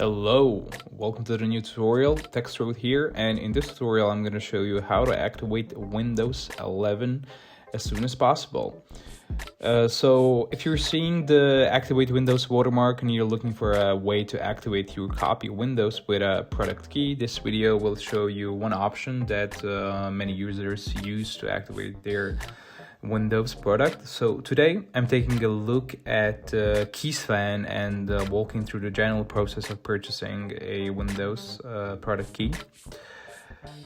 Hello, welcome to the new tutorial. Textroad here, and in this tutorial I'm going to show you how to activate Windows 11 as soon as possible. So if you're seeing the activate Windows watermark and you're looking for a way to activate your copy Windows with a product key, this video will show you one option that many users use to activate their Windows product. So today I'm taking a look at Keysfan and walking through the general process of purchasing a Windows product key.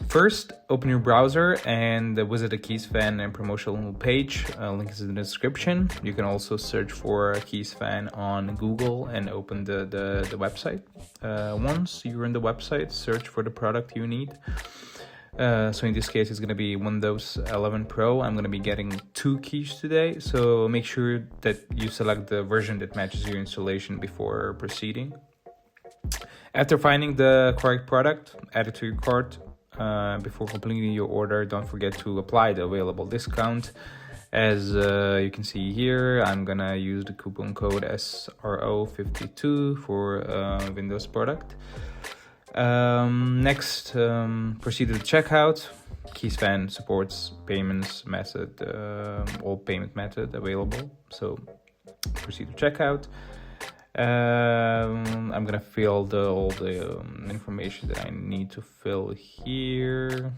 First, open your browser and visit the Keysfan and promotional page. Link is in the description. You can also search for Keysfan on Google and open the website. Once you're in the website, search for the product you need. So in this case, it's going to be Windows 11 Pro. I'm going to be getting 2 keys today, so make sure that you select the version that matches your installation before proceeding. After finding the correct product, add it to your cart. Before completing your order, don't forget to apply the available discount. As you can see here, I'm going to use the coupon code SRO52 for Windows product. Next, proceed to the checkout. Keysfan supports payments method, all payment method available. So proceed to checkout. I'm gonna fill all the information that I need to fill here.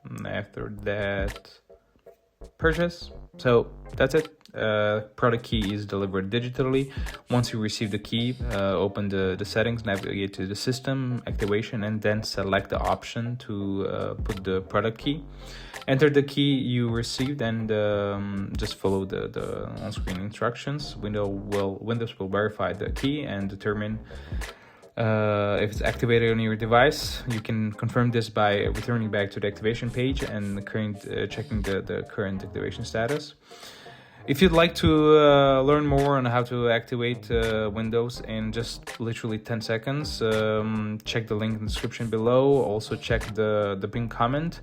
And after that, purchase. So that's it. Product key is delivered digitally. Once you receive the key, open the settings, navigate to the system activation, and then select the option to put the product key. Enter the key you received and just follow the on-screen instructions. Windows will verify the key and determine if it's activated on your device. You can confirm this by returning back to the activation page and checking the current activation status. If you'd like to learn more on how to activate Windows in just literally 10 seconds, check the link in the description below. Also check the pinned comment.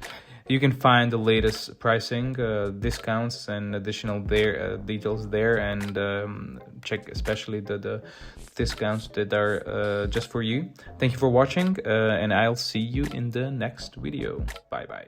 You can find the latest pricing, discounts, and additional details there, and check especially the discounts that are just for you. Thank you for watching, and I'll see you in the next video. Bye bye.